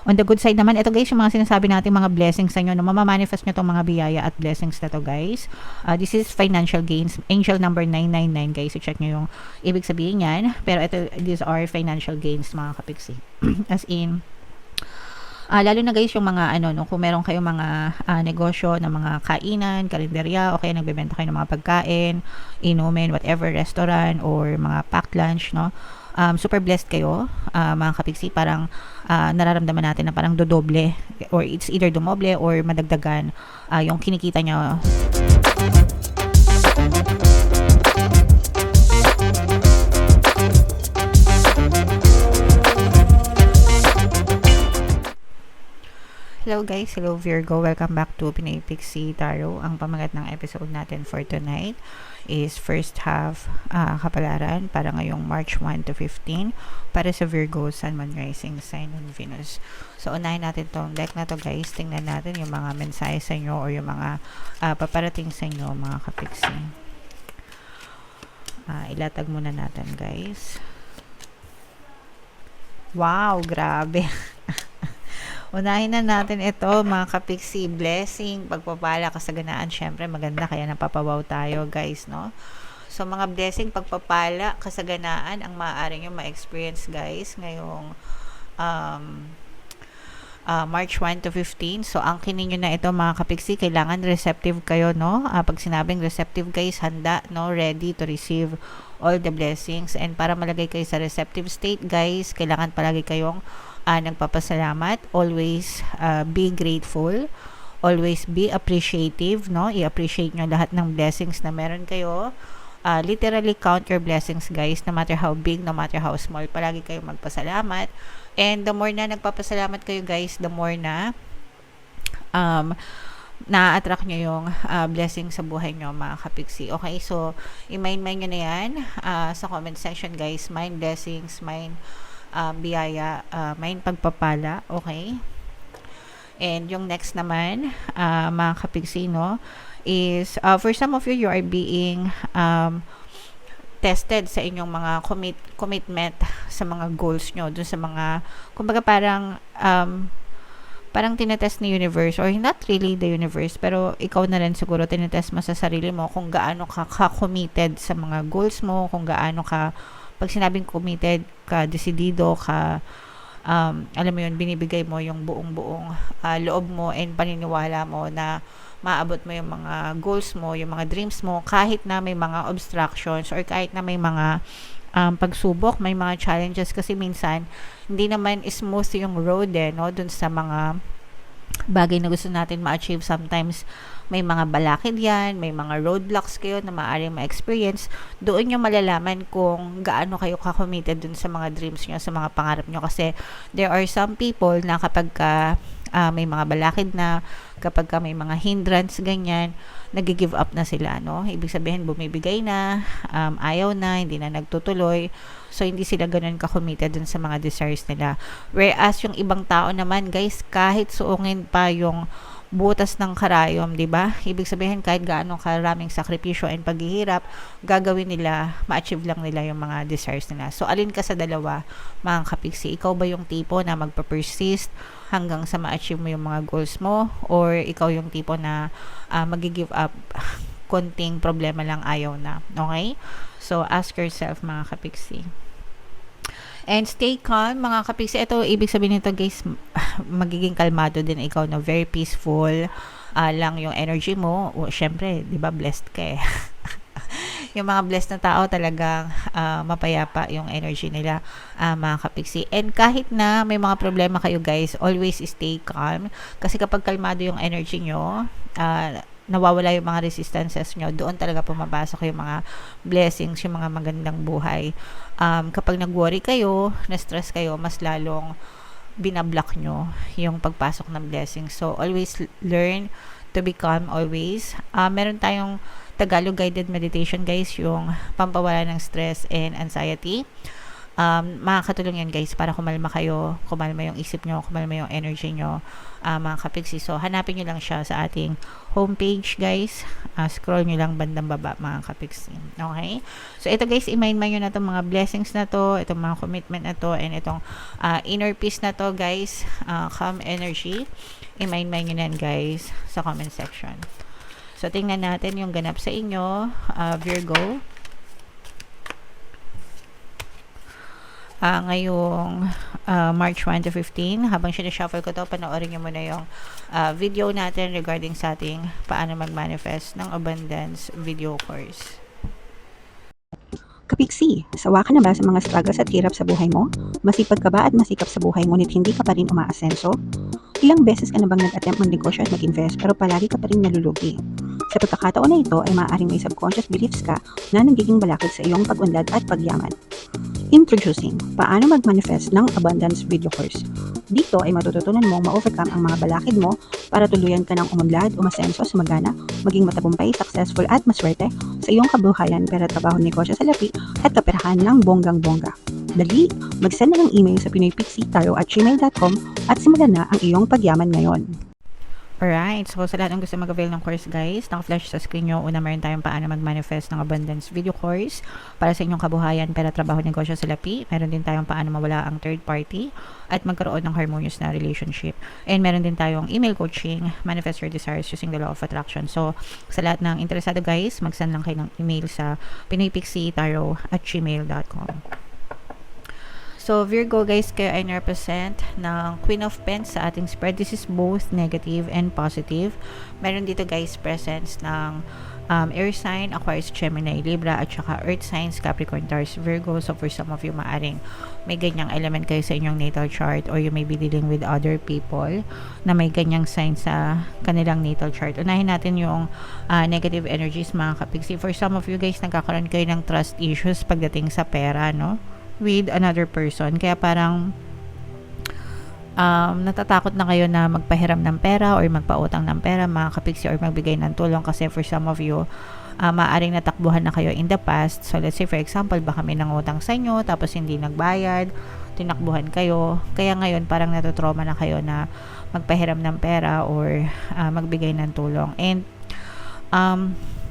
On the good side naman, ito guys, yung mga sinasabi natin mga blessings sa inyo, no, mamamanifest nyo tong mga biyaya at blessings na to guys. This is financial gains. Angel number 999 guys. So check nyo yung ibig sabihin yan. Pero ito, these are financial gains mga kapiksi. As in, lalo na guys yung mga ano no, kung meron kayong mga negosyo ng mga kainan, karinderya, o kaya nagbebenta kayo ng mga pagkain, inumin, whatever, restaurant or mga packed lunch, no. Super blessed kayo, mga kapiksi. Parang nararamdaman natin na parang dodoble or it's either dumoble or madagdagan yung kinikita nyo. Hello guys, hello Virgo, welcome back to Pinay Pixie Tarot. Ang pamagat ng episode natin for tonight is first half kapalaran para ngayong March 1 to 15 para sa Virgo, Sun, Moon, Rising, Sign, and Venus. So unahin natin tong deck na to guys. Tingnan natin yung mga mensahe sa inyo or yung mga paparating sa inyo mga kapiksi. Ilatag muna natin guys. Wow, grabe. Unahin na natin ito mga kapiksi, blessing, pagpapala, kasaganaan, syempre maganda kaya napapawaw tayo guys, no? So mga blessing, pagpapala, kasaganaan ang maaari nyo ma-experience guys ngayong March 1 to 15. So angkinin nyo na ito mga kapiksi, kailangan receptive kayo, no? Pag sinabing receptive guys, handa, no? Ready to receive all the blessings. And para malagay kayo sa receptive state guys, kailangan palagi kayong nagpapasalamat, always be grateful, always be appreciative, no? I-appreciate nyo lahat ng blessings na meron kayo. Literally count your blessings guys, no matter how big, no matter how small, palagi kayong magpasalamat. And the more na nagpapasalamat kayo guys, the more na na-attract nyo yung blessing sa buhay nyo mga kapiksi. Okay, so i-mind nyo na yan sa comment section guys. Mind blessings, mind biyaya, mind pagpapala. Okay, and yung next naman mga kapiksi, no, is for some of you, you are being tested sa inyong mga commitment sa mga goals nyo, dun sa mga, kumbaga parang tinetest ni universe, or not really the universe, pero ikaw na rin siguro tinetest mo sa sarili mo kung gaano ka committed sa mga goals mo, kung gaano ka, pag sinabing committed ka, desidido ka, alam mo yun, binibigay mo yung buong loob mo and paniniwala mo na maabot mo yung mga goals mo, yung mga dreams mo, kahit na may mga obstructions or kahit na may mga pagsubok, may mga challenges, kasi minsan hindi naman smooth yung road no, dun sa mga bagay na gusto natin ma-achieve. Sometimes may mga balakid yan, may mga roadblocks kayo na maaaring ma-experience. Doon nyo malalaman kung gaano kayo ka-committed dun sa mga dreams nyo, sa mga pangarap nyo, kasi there are some people na kapag may mga balakid na, kapag may mga hindrance ganyan, nag-give up na sila, no? Ibig sabihin bumibigay na, ayaw na, hindi na nagtutuloy. So hindi sila ganoon ka-committed dun sa mga desires nila. Whereas yung ibang tao naman guys, kahit suungin pa yung butas ng karayom, 'di ba? Ibig sabihin kahit gaano karaming sakripisyo and paghihirap, gagawin nila, ma-achieve lang nila yung mga desires nila. So alin ka sa dalawa, mga kapiksi? Ikaw ba yung tipo na magpa-persist hanggang sa ma-achieve mo yung mga goals mo, or ikaw yung tipo na magi-give up, konting problema lang, ayaw na? Okay? So ask yourself mga kapiksi. And stay calm mga kapiksi. Ito, ibig sabihin nito guys, magiging kalmado din ikaw, no? Very peaceful lang yung energy mo. Syempre, di ba, blessed ka eh. Yung mga blessed na tao talagang mapayapa yung energy nila, mga kapiksi. And kahit na may mga problema kayo guys, always stay calm. Kasi kapag kalmado yung energy nyo, nawawala yung mga resistances nyo, doon talaga pumapasok yung mga blessings, yung mga magandang buhay. Kapag nag-worry kayo, na-stress kayo, mas lalong binablock nyo yung pagpasok ng blessings. So, always learn to be calm always. Meron tayong Tagalog guided meditation guys, yung pampawala ng stress and anxiety. makakatulong yan guys para kumalma kayo, kumalma yung isip nyo, kumalma yung energy nyo, mga kapiksi. So hanapin nyo lang siya sa ating homepage guys. Scroll nyo lang bandang baba mga kapiksi. Okay? So ito guys, i-mind nyo na itong mga blessings na to, itong mga commitment na to, and itong inner peace na to guys, calm energy. I-mind nyo na guys sa comment section. So tingnan natin yung ganap sa inyo, Virgo. Ngayong March 1 to 15. Habang sinashuffle ko to, panoorin nyo muna yung video natin regarding sa ating paano mag-manifest ng abundance video course. Kapiksi, sawa ka na ba sa mga struggles at hirap sa buhay mo? Masipag ka ba at masikap sa buhay ngunit hindi ka pa rin umaasenso? Ilang beses ka na bang nag-attempt mag-negosyo at mag-invest pero palagi ka pa rin nalulugi? Sa pagkakataon na ito ay maaaring may subconscious beliefs ka na nagiging balakid sa iyong pag-unlad at pagyaman. Introducing, paano mag-manifest ng abundance video course. Dito ay matututunan mong ma-overcome ang mga balakid mo para tuluyan ka ng umunlad, umasenso, sumagana, maging matagumpay, successful at maswerte sa iyong kabuhayan, pera, trabaho, negosyo, salapi at kaperahan ng bonggang-bongga. Dali, mag-send na ng email sa pinoypixie@gmail.com at simulan na ang iyong pagyaman ngayon. Alright, so sa lahat ng gusto mag-avail ng course guys, naka-flash sa screen nyo. Una, meron tayong paano mag-manifest ng abundance video course para sa inyong kabuhayan, pera, trabaho, negosyo, salapi. Meron din tayong paano mawala ang third party at magkaroon ng harmonious na relationship. And meron din tayong email coaching, manifest your desires using the law of attraction. So sa lahat ng interesado guys, mag-send lang kayo ng email sa pinoypixie@gmail.com. So, Virgo guys, kayo ay na-represent ng Queen of Pents sa ating spread. This is both negative and positive. Meron dito guys presence ng air sign, Aquarius, Gemini, Libra, at saka earth signs, Capricorn, Taurus, Virgo. So, for some of you, maaring may ganyang element kayo sa inyong natal chart, or you may be dealing with other people na may ganyang sign sa kanilang natal chart. Unahin natin yung negative energies mga kapiksi. For some of you guys, nagkakaroon kayo ng trust issues pagdating sa pera, no? With another person. Kaya parang natatakot na kayo na magpahiram ng pera or magpautang ng pera mga kapiksi, or magbigay ng tulong kasi for some of you, maaaring natakbuhan na kayo in the past. So let's say for example, baka may nangutang sa inyo tapos hindi nagbayad, tinakbuhan kayo. Kaya ngayon parang natotrauma na kayo na magpahiram ng pera or magbigay ng tulong. And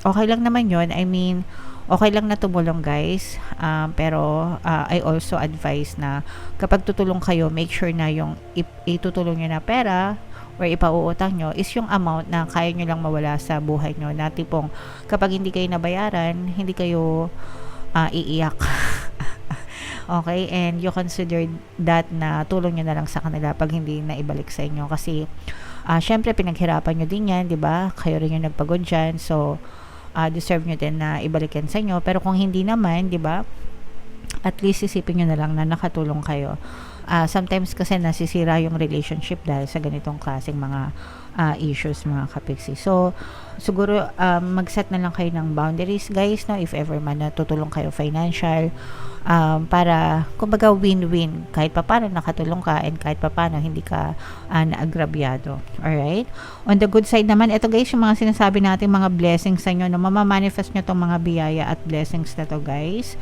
okay lang naman yun. I mean, okay lang na tumulong guys, pero I also advise na kapag tutulong kayo, make sure na yung itutulong nyo na pera or ipauutang nyo is yung amount na kaya nyo lang mawala sa buhay nyo, na tipong kapag hindi kayo nabayaran, hindi kayo iiyak. Okay, and you consider that na tulong nyo na lang sa kanila pag hindi na ibalik sa inyo, kasi syempre pinaghirapan nyo din yan, di ba? Kayo rin yung nagpagod dyan, so deserve nyo din na ibalik yan sa inyo. Pero kung hindi naman, di ba, at least isipin nyo na lang na nakatulong kayo. Sometimes kasi nasisira yung relationship dahil sa ganitong klaseng mga issues mga kapiksi. So siguro mag-set na lang kayo ng boundaries guys, no, if ever man natutulong kayo financial, para kumbaga win-win, kahit papaano nakatulong ka and kahit papaano hindi ka naagrabyado. Alright, on the good side naman, ito guys yung mga sinasabi natin mga blessings sa inyo, no, mamamanifest nyo tong mga biyaya at blessings na to guys.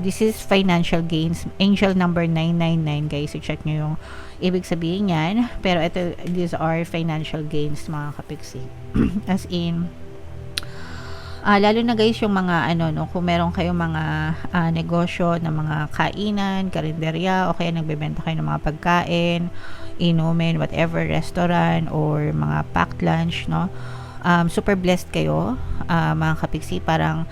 This is financial gains, angel number 999 guys, i-check nyo yung ibig sabihin yan. Pero ito, these are financial gains mga kapiksi. As in, lalo na guys yung mga no, kung meron kayong mga negosyo na mga kainan, karinderya, o kaya nagbebenta kayo ng mga pagkain, inumin, whatever, restaurant or mga packed lunch, no, super blessed kayo mga kapiksi. Parang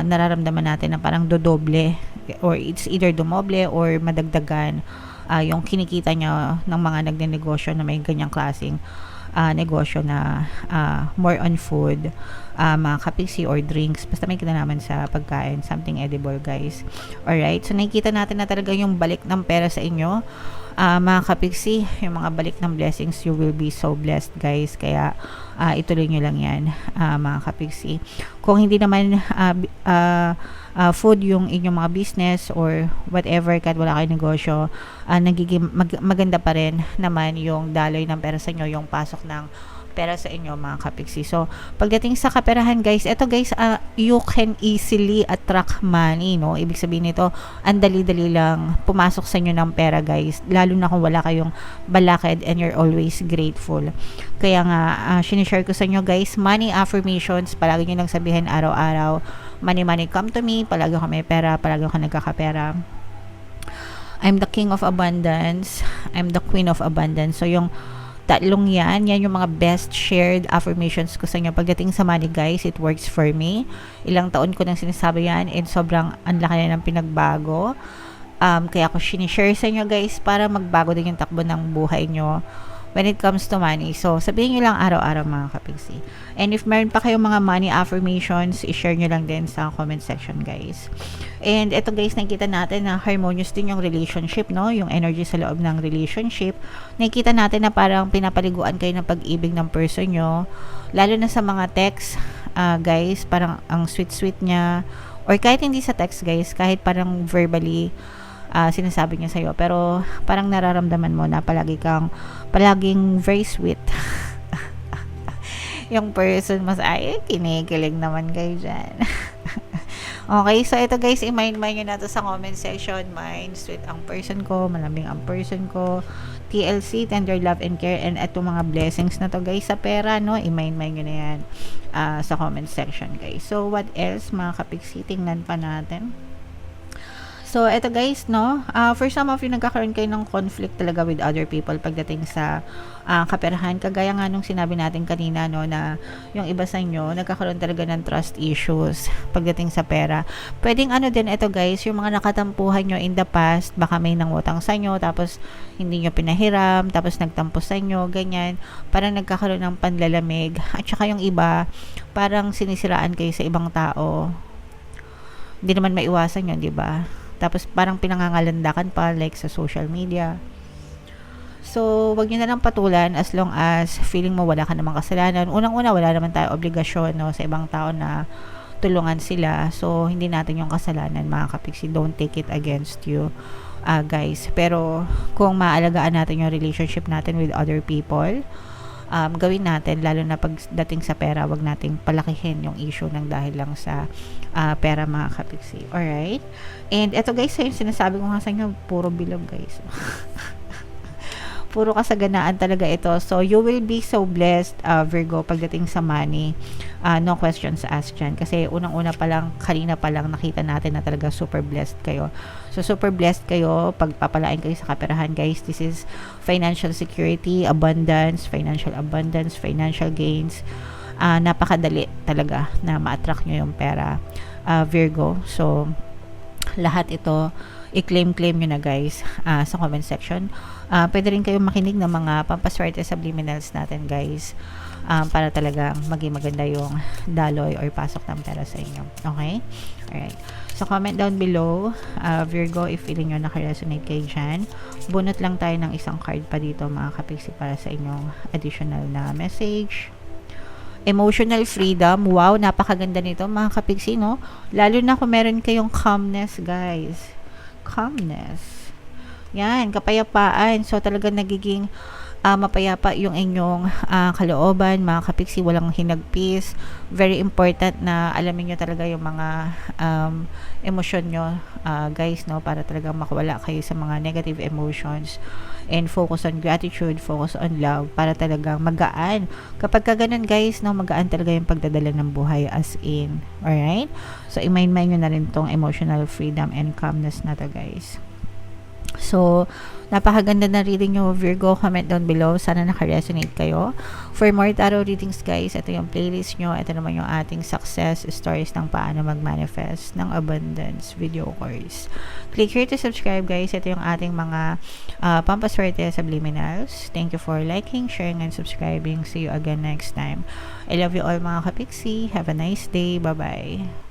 nararamdaman natin na parang dodoble, or it's either dumoble or madagdagan yung kinikita nyo ng mga nagnenegosyo na may ganyang klaseng negosyo na more on food, mga kapiksi or drinks, basta may kinalaman sa pagkain, something edible guys. Alright, so nakikita natin na talaga yung balik ng pera sa inyo, mga kapiksi, yung mga balik ng blessings. You will be so blessed guys, kaya ituloy nyo lang yan mga kapiksi. Kung hindi naman food yung inyong mga business or whatever, kahit wala kayong negosyo, nagiging maganda pa rin naman yung daloy ng pera sa inyo, yung pasok ng pera sa inyo mga kapiksi. So, pagdating sa kaperahan guys, eto guys, you can easily attract money, no? Ibig sabihin nito, ang dali-dali lang pumasok sa inyo ng pera guys, lalo na kung wala kayong balakid and you're always grateful. Kaya nga, sinishare ko sa inyo guys, money affirmations, palagi nyo lang sabihin araw-araw, money, money come to me, palagi ako may pera, palagi ako nagkakapera. I'm the king of abundance, I'm the queen of abundance. So, yung tatlong yan yung mga best shared affirmations ko sa inyo. Pagdating sa money guys, it works for me. Ilang taon ko nang sinasabi yan and sobrang anlaki na ng pinagbago. Kaya ako sinishare sa inyo guys para magbago din yung takbo ng buhay nyo when it comes to money. So, sabihin nyo lang araw-araw mga kapigsi. And if meron pa kayong mga money affirmations, i-share nyo lang din sa comment section guys. And ito guys, nakikita natin na harmonious din yung relationship, no? Yung energy sa loob ng relationship. Nakikita natin na parang pinapaliguan kayo ng pag-ibig ng person nyo. Lalo na sa mga text, guys, parang ang sweet-sweet niya. Or kahit hindi sa text guys, kahit parang verbally, sinasabi niya sa'yo, pero parang nararamdaman mo na palaging very sweet. Yung person mas kinikilig naman kayo dyan. Okay, so ito guys, i-mind nyo na to sa comment section. Mind, sweet ang person ko, malambing ang person ko, TLC, tender love and care, and ito mga blessings na to guys sa pera, no? I-mind nyo na yan sa comment section guys. So what else mga kapiksi, tingnan pa natin. So, eto guys, no, for some of you, nagkakaroon kayo ng conflict talaga with other people pagdating sa kaperahan. Kagaya nga nung sinabi natin kanina, no, na yung iba sa inyo, nagkakaroon talaga ng trust issues pagdating sa pera. Pwedeng din ito guys, yung mga nakatampuhan nyo in the past, baka may nangutang sa inyo, tapos hindi nyo pinahiram, tapos nagtampo sa inyo, ganyan. Parang nagkakaroon ng panlalamig. At saka yung iba, parang sinisiraan kayo sa ibang tao. Hindi naman maiwasan yun, di ba? Tapos parang pinangangalandakan pa like sa social media. So, wag niyo na lang patulan as long as feeling mo wala ka namang kasalanan. Unang-una, wala naman tayo obligasyon, no, sa ibang tao na tulungan sila. So, hindi natin yung kasalanan mga kapiksi. Don't take it against you, guys. Pero, kung maalagaan natin yung relationship natin with other people, gawin natin, lalo na pagdating sa pera, wag nating palakihin yung issue ng dahil lang sa pera mga kapiksi. Alright? And eto guys, yung sinasabi ko nga sa inyo, puro bilog guys. Puro kasaganaan talaga ito. So, you will be so blessed, Virgo, pagdating sa money. No questions asked dyan. Kasi unang-una pa lang, kanina pa lang, nakita natin na talaga super blessed kayo. So, super blessed kayo. Pagpapalain kayo sa kaperahan, guys. This is financial security, abundance, financial gains. Napakadali talaga na ma-attract nyo yung pera, Virgo. So, lahat ito, i-claim nyo na guys sa comment section. Pwede rin kayong makinig ng mga pampaswerte subliminals natin guys, para talagang maging maganda yung daloy or pasok ng pera sa inyo. Okay? Alright. So, comment down below, Virgo, if feeling nyo nakaresonate kayo dyan. Bunot lang tayo ng isang card pa dito mga kapiksi para sa inyong additional na message. Emotional freedom. Wow, napakaganda nito mga kapiksi, no? Lalo na kung meron kayong calmness, guys. Calmness. Yan, kapayapaan. So, talagang nagiging mapayapa yung inyong kalooban, mga kapiksi, walang hinagpis. Very important na alamin nyo talaga yung mga emosyon nyo, guys, no? Para talagang makawala kayo sa mga negative emotions and focus on gratitude, focus on love, para talagang magaan. Kapag ka ganun, guys, no, magaan talaga yung pagdadala ng buhay as in. Alright? So, i-mind nyo na rin tong emotional freedom and calmness na to, guys. So, napakaganda na reading nyo, Virgo. Comment down below. Sana naka-resonate kayo. For more tarot readings, guys, ito yung playlist nyo. Ito naman yung ating success stories ng paano mag-manifest ng abundance video course. Click here to subscribe, guys. Ito yung ating mga pampaswerte subliminals. Thank you for liking, sharing, and subscribing. See you again next time. I love you all, mga kapiksi. Have a nice day. Bye-bye.